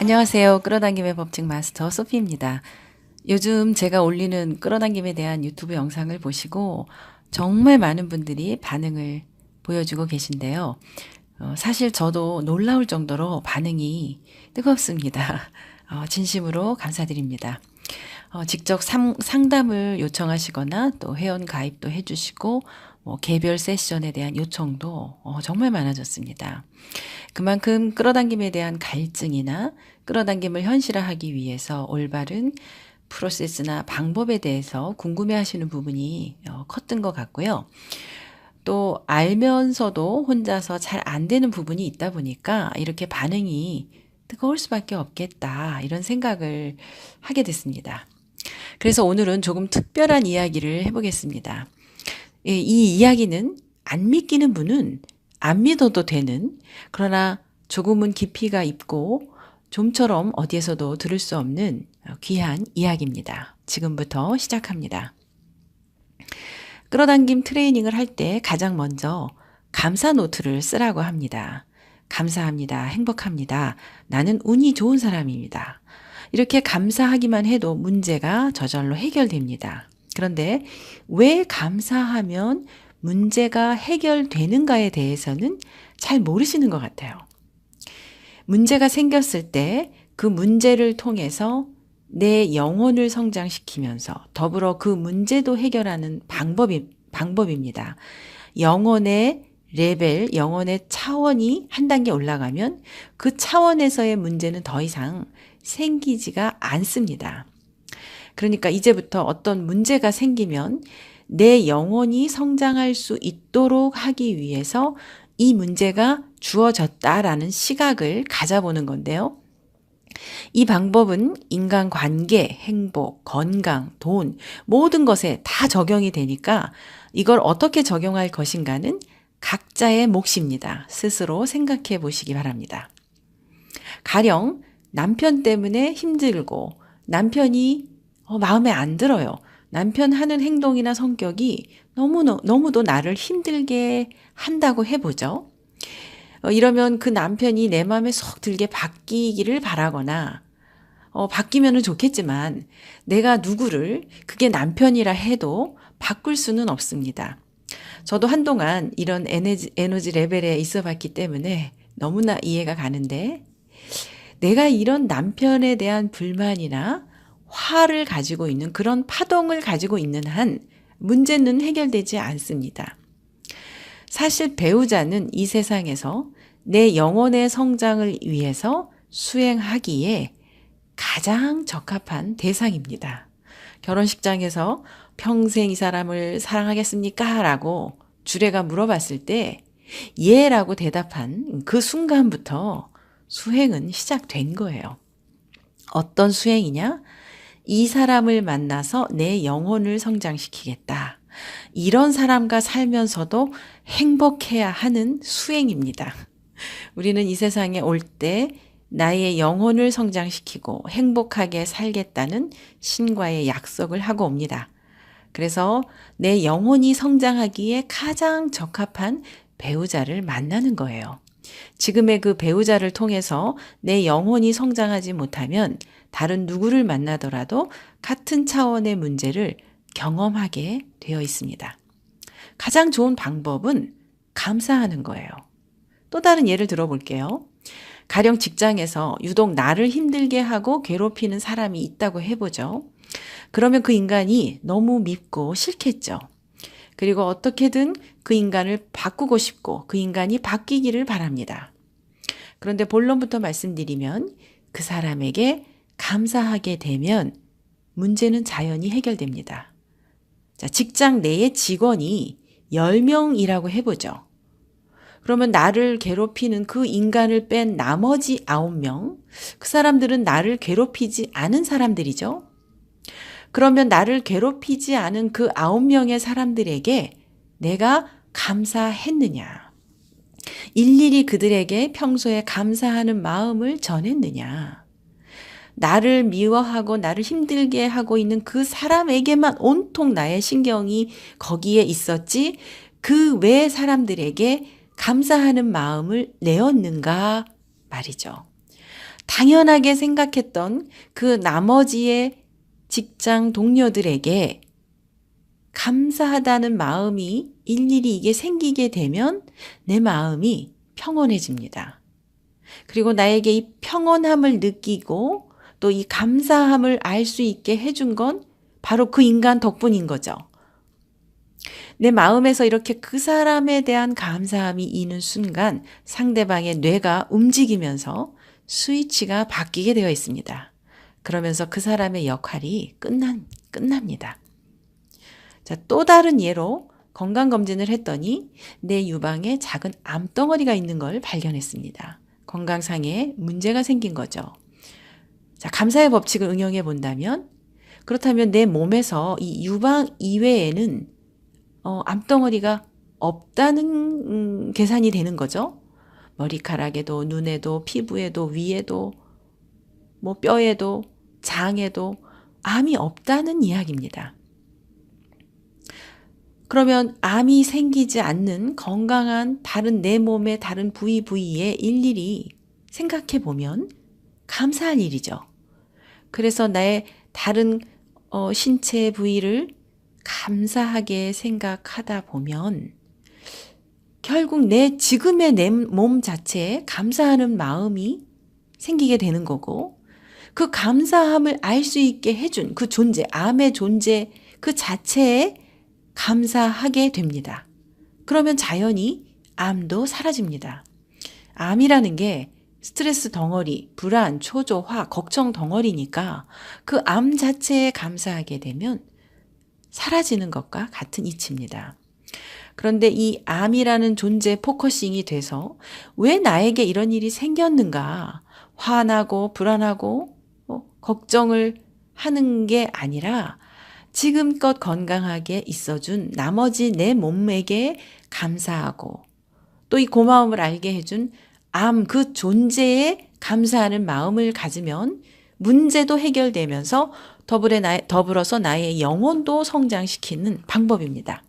안녕하세요. 끌어당김의 법칙 마스터 소피입니다. 요즘 제가 올리는 끌어당김에 대한 유튜브 영상을 보시고 정말 많은 분들이 반응을 보여주고 계신데요. 사실 저도 놀라울 정도로 반응이 뜨겁습니다. 진심으로 감사드립니다. 직접 상담을 요청하시거나 또 회원 가입도 해주시고 개별 세션에 대한 요청도 정말 많아졌습니다. 그만큼 끌어당김에 대한 갈증이나 끌어당김을 현실화하기 위해서 올바른 프로세스나 방법에 대해서 궁금해하시는 부분이 컸던 것 같고요. 또 알면서도 혼자서 잘 안 되는 부분이 있다 보니까 이렇게 반응이 뜨거울 수밖에 없겠다, 이런 생각을 하게 됐습니다. 그래서 오늘은 조금 특별한 이야기를 해보겠습니다. 이 이야기는 안 믿기는 분은 안 믿어도 되는, 그러나 조금은 깊이가 있고 좀처럼 어디에서도 들을 수 없는 귀한 이야기입니다. 지금부터 시작합니다. 끌어당김 트레이닝을 할 때 가장 먼저 감사 노트를 쓰라고 합니다. 감사합니다. 행복합니다. 나는 운이 좋은 사람입니다. 이렇게 감사하기만 해도 문제가 저절로 해결됩니다. 그런데 왜 감사하면 문제가 해결되는가에 대해서는 잘 모르시는 것 같아요. 문제가 생겼을 때 그 문제를 통해서 내 영혼을 성장시키면서 더불어 그 문제도 해결하는 방법입니다. 영혼의 레벨, 영혼의 차원이 한 단계 올라가면 그 차원에서의 문제는 더 이상 생기지가 않습니다. 그러니까 이제부터 어떤 문제가 생기면 내 영혼이 성장할 수 있도록 하기 위해서 이 문제가 주어졌다라는 시각을 가져보는 건데요. 이 방법은 인간관계, 행복, 건강, 돈, 모든 것에 다 적용이 되니까 이걸 어떻게 적용할 것인가는 각자의 몫입니다. 스스로 생각해 보시기 바랍니다. 가령 남편 때문에 힘들고 남편이 마음에 안 들어요. 남편 하는 행동이나 성격이 너무도 나를 힘들게 한다고 해보죠. 이러면 그 남편이 내 마음에 쏙 들게 바뀌기를 바라거나, 바뀌면 좋겠지만 내가 누구를, 그게 남편이라 해도 바꿀 수는 없습니다. 저도 한동안 이런 에너지 레벨에 있어 봤기 때문에 너무나 이해가 가는데, 내가 이런 남편에 대한 불만이나 화를 가지고 있는, 그런 파동을 가지고 있는 한 문제는 해결되지 않습니다. 사실 배우자는 이 세상에서 내 영혼의 성장을 위해서 수행하기에 가장 적합한 대상입니다. 결혼식장에서 평생 이 사람을 사랑하겠습니까? 라고 주례가 물어봤을 때 예 라고 대답한 그 순간부터 수행은 시작된 거예요. 어떤 수행이냐? 이 사람을 만나서 내 영혼을 성장시키겠다. 이런 사람과 살면서도 행복해야 하는 수행입니다. 우리는 이 세상에 올 때 나의 영혼을 성장시키고 행복하게 살겠다는 신과의 약속을 하고 옵니다. 그래서 내 영혼이 성장하기에 가장 적합한 배우자를 만나는 거예요. 지금의 그 배우자를 통해서 내 영혼이 성장하지 못하면 다른 누구를 만나더라도 같은 차원의 문제를 경험하게 되어 있습니다. 가장 좋은 방법은 감사하는 거예요. 또 다른 예를 들어볼게요. 가령 직장에서 유독 나를 힘들게 하고 괴롭히는 사람이 있다고 해보죠. 그러면 그 인간이 너무 밉고 싫겠죠. 그리고 어떻게든 그 인간을 바꾸고 싶고 그 인간이 바뀌기를 바랍니다. 그런데 본론부터 말씀드리면 그 사람에게 감사하게 되면 문제는 자연히 해결됩니다. 자, 직장 내의 직원이 10명이라고 해보죠. 그러면 나를 괴롭히는 그 인간을 뺀 나머지 9명, 그 사람들은 나를 괴롭히지 않은 사람들이죠. 그러면 나를 괴롭히지 않은 그 9명의 사람들에게 내가 감사했느냐? 일일이 그들에게 평소에 감사하는 마음을 전했느냐? 나를 미워하고 나를 힘들게 하고 있는 그 사람에게만 온통 나의 신경이 거기에 있었지 그 외 사람들에게 감사하는 마음을 내었는가 말이죠. 당연하게 생각했던 그 나머지의 직장 동료들에게 감사하다는 마음이 일일이 이게 생기게 되면 내 마음이 평온해집니다. 그리고 나에게 이 평온함을 느끼고 또 이 감사함을 알 수 있게 해준 건 바로 그 인간 덕분인 거죠. 내 마음에서 이렇게 그 사람에 대한 감사함이 이는 순간 상대방의 뇌가 움직이면서 스위치가 바뀌게 되어 있습니다. 그러면서 그 사람의 역할이 끝납니다. 자, 또 다른 예로 건강검진을 했더니 내 유방에 작은 암덩어리가 있는 걸 발견했습니다. 건강상에 문제가 생긴 거죠. 자, 감사의 법칙을 응용해 본다면, 그렇다면 내 몸에서 이 유방 이외에는 암덩어리가 없다는 계산이 되는 거죠. 머리카락에도, 눈에도, 피부에도, 위에도, 뭐 뼈에도, 장에도 암이 없다는 이야기입니다. 그러면 암이 생기지 않는 건강한 다른 내 몸의 다른 부위에 일일이 생각해 보면 감사할 일이죠. 그래서 나의 다른 신체 부위를 감사하게 생각하다 보면 결국 지금의 내 몸 자체에 감사하는 마음이 생기게 되는 거고, 그 감사함을 알 수 있게 해준 그 존재, 암의 존재 그 자체에 감사하게 됩니다. 그러면 자연히 암도 사라집니다. 암이라는 게 스트레스 덩어리, 불안, 초조화, 걱정 덩어리니까 그 암 자체에 감사하게 되면 사라지는 것과 같은 이치입니다. 그런데 이 암이라는 존재 포커싱이 돼서 왜 나에게 이런 일이 생겼는가 화나고 불안하고 걱정을 하는 게 아니라 지금껏 건강하게 있어준 나머지 내 몸에게 감사하고 또 이 고마움을 알게 해준 암 그 존재에 감사하는 마음을 가지면 문제도 해결되면서 더불어서 나의 영혼도 성장시키는 방법입니다.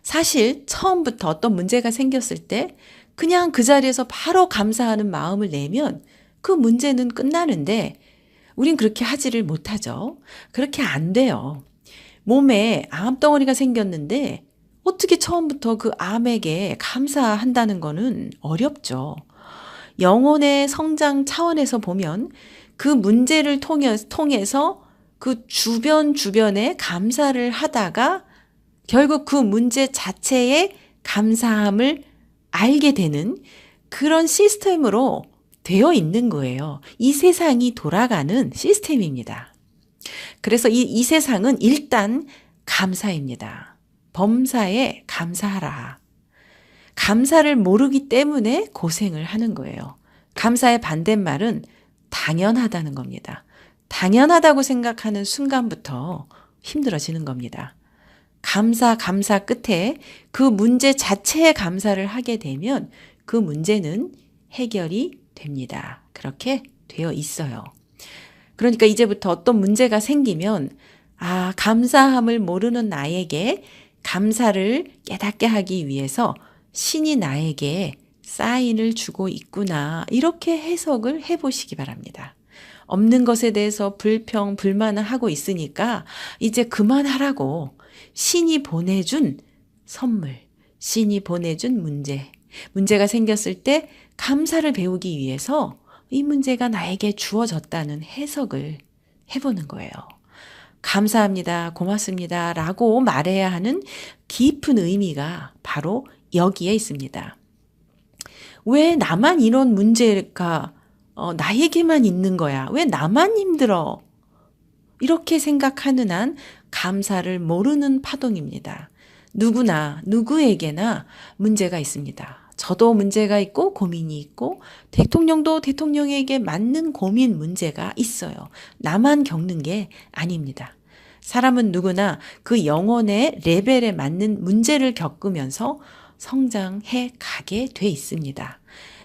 사실 처음부터 어떤 문제가 생겼을 때 그냥 그 자리에서 바로 감사하는 마음을 내면 그 문제는 끝나는데 우린 그렇게 하지를 못하죠. 그렇게 안 돼요. 몸에 암덩어리가 생겼는데 어떻게 처음부터 그 암에게 감사한다는 거는 어렵죠. 영혼의 성장 차원에서 보면 그 문제를 통해서 그 주변에 감사를 하다가 결국 그 문제 자체에 감사함을 알게 되는 그런 시스템으로 되어 있는 거예요. 이 세상이 돌아가는 시스템입니다. 그래서 이 세상은 일단 감사입니다. 범사에 감사하라. 감사를 모르기 때문에 고생을 하는 거예요. 감사의 반대말은 당연하다는 겁니다. 당연하다고 생각하는 순간부터 힘들어지는 겁니다. 감사 끝에 그 문제 자체에 감사를 하게 되면 그 문제는 해결이 됩니다. 그렇게 되어 있어요. 그러니까 이제부터 어떤 문제가 생기면 감사함을 모르는 나에게 감사를 깨닫게 하기 위해서 신이 나에게 사인을 주고 있구나. 이렇게 해석을 해보시기 바랍니다. 없는 것에 대해서 불만을 하고 있으니까 이제 그만하라고 신이 보내준 선물, 신이 보내준 문제가 생겼을 때 감사를 배우기 위해서 이 문제가 나에게 주어졌다는 해석을 해보는 거예요. 감사합니다, 고맙습니다 라고 말해야 하는 깊은 의미가 바로 여기에 있습니다. 왜 나만 이런 문제가 나에게만 있는 거야? 왜 나만 힘들어? 이렇게 생각하는 한 감사를 모르는 파동입니다. 누구에게나 문제가 있습니다. 저도 문제가 있고 고민이 있고 대통령도 대통령에게 맞는 고민 문제가 있어요. 나만 겪는 게 아닙니다. 사람은 누구나 그 영혼의 레벨에 맞는 문제를 겪으면서 성장해 가게 돼 있습니다.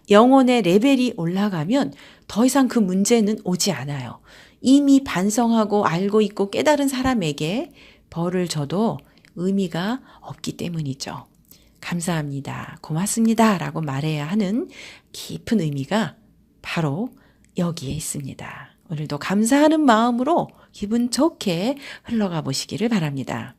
영혼의 레벨이 올라가면 더 이상 그 문제는 오지 않아요. 이미 반성하고 알고 있고 깨달은 사람에게 벌을 줘도 의미가 없기 때문이죠. 감사합니다, 고맙습니다 라고 말해야 하는 깊은 의미가 바로 여기에 있습니다. 오늘도 감사하는 마음으로 기분 좋게 흘러가 보시기를 바랍니다.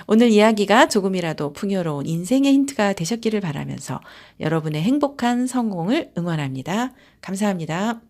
오늘 이야기가 조금이라도 풍요로운 인생의 힌트가 되셨기를 바라면서 여러분의 행복한 성공을 응원합니다. 감사합니다.